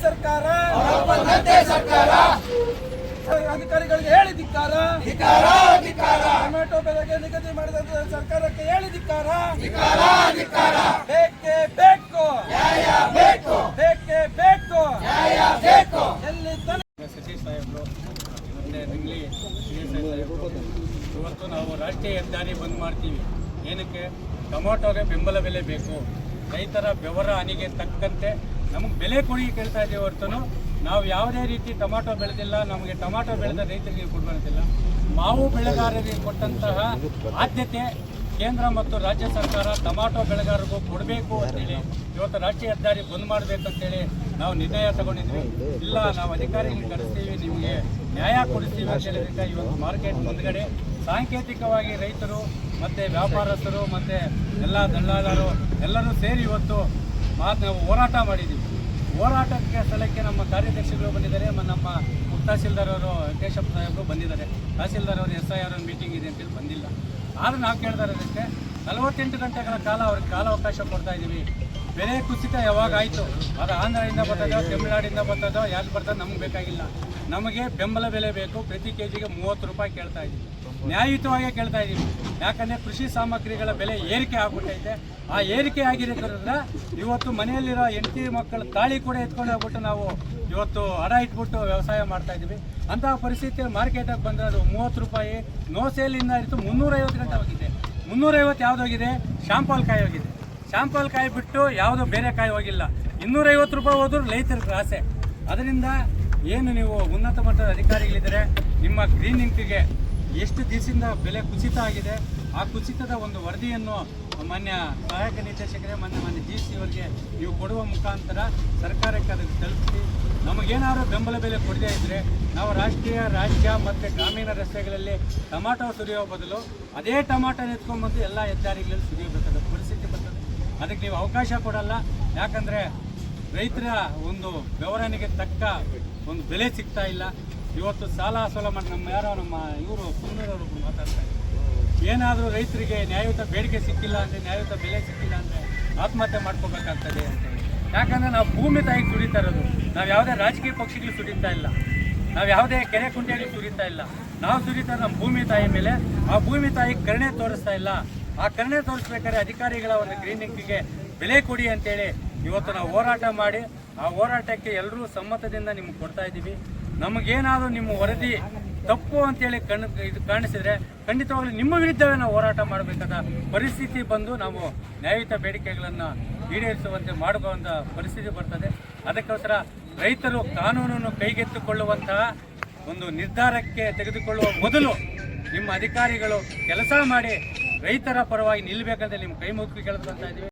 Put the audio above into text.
ಸರ್ಕಾರ, ಅಧಿಕಾರಿಗಳಿಗೆ ಹೇಳಿ ಧಿಕ್ಕಾರ. ಟೊಮೆಟೊ ಬೆಲೆಗೆ ನಿಗದಿ ಮಾಡಿದ ಸರ್ಕಾರಕ್ಕೆ ಹೇಳಿ ಧಿಕ್ಕಾರ. ಬೇಕೇ ಬೇಕು, ಬೇಕೇ ಬೇಕು. ಎಲ್ಲಿ ಸತೀಶ್ ಸಾಹೇಬ್ರು ಮತ್ತೆ ರಿಂಗ್ಲಿ ಸಾಹೇಬ್ರು ಇವತ್ತು ನಾವು ರಾಷ್ಟ್ರೀಯ ಹೆದ್ದಾರಿ ಬಂದ್ ಮಾಡ್ತೀವಿ. ಏನಕ್ಕೆ? ಟೊಮೊಟೊಗೆ ಬೆಂಬಲ ಬೆಲೆ ಬೇಕು. ರೈತರ ಬೆವರ ಹನಿಗೆ ತಕ್ಕಂತೆ ನಮಗೆ ಬೆಲೆ ಕೊಡಿ ಕೇಳ್ತಾ ಇದ್ದೀವಿ ಹೊರತು ನಾವು ಯಾವುದೇ ರೀತಿ ಟೊಮಾಟೊ ಬೆಳೆದಿಲ್ಲ. ನಮಗೆ ಟೊಮಾಟೊ ಬೆಳೆದ ರೈತರಿಗೆ ಕೊಡಬಾರ್ದಿಲ್ಲ. ಮಾವು ಬೆಳೆಗಾರರಿಗೆ ಕೊಟ್ಟಂತಹ ಆದ್ಯತೆ ಕೇಂದ್ರ ಮತ್ತು ರಾಜ್ಯ ಸರ್ಕಾರ ಟೊಮಾಟೊ ಬೆಳೆಗಾರರಿಗೂ ಕೊಡಬೇಕು ಅಂತೇಳಿ ಇವತ್ತು ರಾಷ್ಟ್ರೀಯ ಹೆದ್ದಾರಿ ಬಂದ್ ಮಾಡಬೇಕಂತೇಳಿ ನಾವು ನಿರ್ಣಯ ತಗೊಂಡಿದ್ವಿ. ಇಲ್ಲ, ನಾವು ಅಧಿಕಾರಿಗಳಿಗೆ ಕರೆಸ್ತೀವಿ, ನಿಮಗೆ ನ್ಯಾಯ ಕೊಡಿಸ್ತೀವಿ ಅಂತ ಹೇಳಿದ್ರೆ ಇವತ್ತು ಮಾರ್ಕೆಟ್ ಮುಂದ್ಗಡೆ ಸಾಂಕೇತಿಕವಾಗಿ ರೈತರು ಮತ್ತು ವ್ಯಾಪಾರಸ್ಥರು ಮತ್ತು ಎಲ್ಲ ದಲ್ಲಾಳರು ಎಲ್ಲರೂ ಸೇರಿ ಇವತ್ತು ನಾವು ಹೋರಾಟ ಮಾಡಿದ್ದೀವಿ. ಹೋರಾಟಕ್ಕೆ ಸ್ಥಳಕ್ಕೆ ನಮ್ಮ ಕಾರ್ಯದರ್ಶಿಗಳು ಬಂದಿದ್ದಾರೆ, ನಮ್ಮ ತಹಸೀಲ್ದಾರ್ ಅವರು ಕೇಶಪ್ಪ ಸಾಹೇಬರು ಬಂದಿದ್ದಾರೆ. ತಹಸೀಲ್ದಾರ್ ಅವರು SIR ಮೀಟಿಂಗ್ ಇದೆ ಅಂತೇಳಿ ಬಂದಿಲ್ಲ. ಆದರೂ ನಾವು ಕೇಳ್ತಾ ಇರೋದಕ್ಕೆ 48 ಗಂಟೆಗಳ ಕಾಲ ಅವ್ರಿಗೆ ಕಾಲಾವಕಾಶ ಕೊಡ್ತಾ ಇದ್ದೀವಿ. ಬೆಲೆ ಕುಸಿತ ಯಾವಾಗ ಆಯಿತು, ಅದು ಆಂಧ್ರದಿಂದ ಬರ್ತದೋ ತಮಿಳುನಾಡಿಂದ ಬರ್ತದೋ ಯಾರು ಬರ್ತದೋ ನಮಗೆ ಬೇಕಾಗಿಲ್ಲ. ನಮಗೆ ಬೆಂಬಲ ಬೆಲೆ ಬೇಕು. ಪ್ರತಿ ಕೆಜಿಗೆ 30 ರೂಪಾಯಿ ಕೇಳ್ತಾ ಇದ್ದೀವಿ. ನ್ಯಾಯಯುತವಾಗಿ ಕೇಳ್ತಾ ಇದ್ದೀವಿ. ಯಾಕಂದರೆ ಕೃಷಿ ಸಾಮಗ್ರಿಗಳ ಬೆಲೆ ಏರಿಕೆ ಆಗ್ಬಿಟ್ಟೈತೆ. ಆ ಏರಿಕೆ ಆಗಿರೋದ್ರಿಂದ ಇವತ್ತು ಮನೆಯಲ್ಲಿರೋ ಹೆಂಡತಿ ಮಕ್ಕಳ ತಾಳಿ ಕೂಡ ಎತ್ಕೊಂಡು ಹೋಗ್ಬಿಟ್ಟು ನಾವು ಇವತ್ತು ಹಡ ಇಟ್ಬಿಟ್ಟು ವ್ಯವಸಾಯ ಮಾಡ್ತಾ ಇದ್ದೀವಿ. ಅಂತಹ ಪರಿಸ್ಥಿತಿಯಲ್ಲಿ ಮಾರ್ಕೆಟಿಗೆ ಬಂದರೆ ಅದು 30 ರೂಪಾಯಿ ನೋ ಸೇಲಿಂದ ಇತ್ತು 350 ಗಂಟೆ ಹೋಗಿದೆ. 350 ಯಾವ್ದು ಹೋಗಿದೆ? ಶಾಂಪಾಲ್ ಕಾಯಿ ಹೋಗಿದೆ. ಶಾಂಪಾಲ್ ಕಾಯಿ ಬಿಟ್ಟು ಯಾವುದೋ ಬೇರೆ ಕಾಯಿ ಹೋಗಿಲ್ಲ. 250 ರೂಪಾಯಿ ಹೋದ್ರು ರೈತರಿಗೆ ಆಸೆ. ಅದರಿಂದ ಏನು ನೀವು ಉನ್ನತ ಮಟ್ಟದ ಅಧಿಕಾರಿಗಳಿದ್ದಾರೆ, ನಿಮ್ಮ ಗ್ರೀನಿಂಗಿಗೆ ಎಷ್ಟು ದಿವಸದಿಂದ ಬೆಲೆ ಕುಸಿತ ಆಗಿದೆ, ಆ ಕುಸಿತದ ಒಂದು ವರದಿಯನ್ನು ಮಾನ್ಯ ಸಹಾಯಕ ನಿರ್ದೇಶಕರೇ ಮಾನ್ಯ GC ಅವರಿಗೆ ನೀವು ಕೊಡುವ ಮುಖಾಂತರ ಸರ್ಕಾರಕ್ಕೆ ಅದಕ್ಕೆ ತಲುಪಿಸಿ ನಮಗೇನಾದರೂ ಬೆಂಬಲ ಬೆಲೆ ಕೊಡದೇ ಇದ್ದರೆ ನಾವು ರಾಷ್ಟ್ರೀಯ, ರಾಜ್ಯ ಮತ್ತು ಗ್ರಾಮೀಣ ರಸ್ತೆಗಳಲ್ಲಿ ಟೊಮಾಟೊ ಸುರಿಯೋ ಬದಲು ಅದೇ ಟೊಮಾಟೊ ಎತ್ಕೊಂಡ್ಬಂದು ಎಲ್ಲ ಹೆದ್ದಾರಿಗಳಲ್ಲಿ ಸುರಿಯಬೇಕಾದ ಪರಿಸ್ಥಿತಿ ಬರ್ತದೆ. ಅದಕ್ಕೆ ನೀವು ಅವಕಾಶ ಕೊಡಲ್ಲ. ಯಾಕಂದರೆ ರೈತರ ಒಂದು ಬೆವರನಿಗೆ ತಕ್ಕ ಒಂದು ಬೆಲೆ ಸಿಗ್ತಾ ಇಲ್ಲ. ಇವತ್ತು ಸಾಲ ಮಾಡಿ ನಮ್ಮ ಇವರು ಕುಂದೂರವರು ಮಾತಾಡ್ತಾ ಇದ್ದಾರೆ. ಏನಾದರೂ ರೈತರಿಗೆ ನ್ಯಾಯಯುತ ಬೇಡಿಕೆ ಸಿಕ್ಕಿಲ್ಲ ಅಂದರೆ, ನ್ಯಾಯಯುತ ಬೆಲೆ ಸಿಕ್ಕಿಲ್ಲ ಅಂದರೆ ಆತ್ಮಹತ್ಯೆ ಮಾಡ್ಕೋಬೇಕಾಗ್ತದೆ ಅಂತೇಳಿ. ಯಾಕಂದರೆ ನಾವು ಭೂಮಿ ತಾಯಿಗೆ ಸುರಿತಾ ಇರೋದು. ನಾವು ಯಾವುದೇ ರಾಜಕೀಯ ಪಕ್ಷಗಳು ಸುರಿತಾ ಇಲ್ಲ, ನಾವು ಯಾವುದೇ ಕೆರೆ ಕುಂಟೆಗಳಿಗೆ ಸುರಿತಾ ಇಲ್ಲ. ನಾವು ಸುರಿತಾ ನಮ್ಮ ಭೂಮಿ ತಾಯಿ ಮೇಲೆ. ಆ ಭೂಮಿ ತಾಯಿ ಕರುಣೆ ತೋರಿಸ್ತಾ ಇಲ್ಲ. ಆ ಕರುಣೆ ತೋರಿಸ್ಬೇಕಾದ್ರೆ ಅಧಿಕಾರಿಗಳ ಒಂದು ಗ್ರೀನಿಂಗಿಗೆ ಬೆಲೆ ಕೊಡಿ ಅಂತೇಳಿ ಇವತ್ತು ನಾವು ಹೋರಾಟ ಮಾಡಿ ಆ ಹೋರಾಟಕ್ಕೆ ಎಲ್ಲರೂ ಸಮ್ಮತದಿಂದ ನಿಮ್ಗೆ ಕೊಡ್ತಾ ಇದ್ದೀವಿ. ನಮಗೇನಾದರೂ ನಿಮ್ಮ ವರದಿ ತಪ್ಪು ಅಂತೇಳಿ ಇದು ಕಾಣಿಸಿದರೆ ಖಂಡಿತವಾಗ್ಲೂ ನಿಮ್ಮ ವಿರುದ್ಧವೇ ನಾವು ಹೋರಾಟ ಮಾಡಬೇಕಾದ ಪರಿಸ್ಥಿತಿ ಬಂದು ನಾವು ನ್ಯಾಯಯುತ ಬೇಡಿಕೆಗಳನ್ನು ಈಡೇರಿಸುವಂತೆ ಮಾಡುವಂಥ ಪರಿಸ್ಥಿತಿ ಬರ್ತದೆ. ಅದಕ್ಕೋಸ್ಕರ ರೈತರು ಕಾನೂನನ್ನು ಕೈಗೆತ್ತಿಕೊಳ್ಳುವಂತಹ ಒಂದು ನಿರ್ಧಾರಕ್ಕೆ ತೆಗೆದುಕೊಳ್ಳುವ ಮೊದಲು ನಿಮ್ಮ ಅಧಿಕಾರಿಗಳು ಕೆಲಸ ಮಾಡಿ ರೈತರ ಪರವಾಗಿ ನಿಲ್ಲಬೇಕಂತ ನಿಮ್ಮ ಕೈ ಮುಗಿದು ಕೇಳ್ಕೊಳ್ತಾ ಇದ್ದೀವಿ.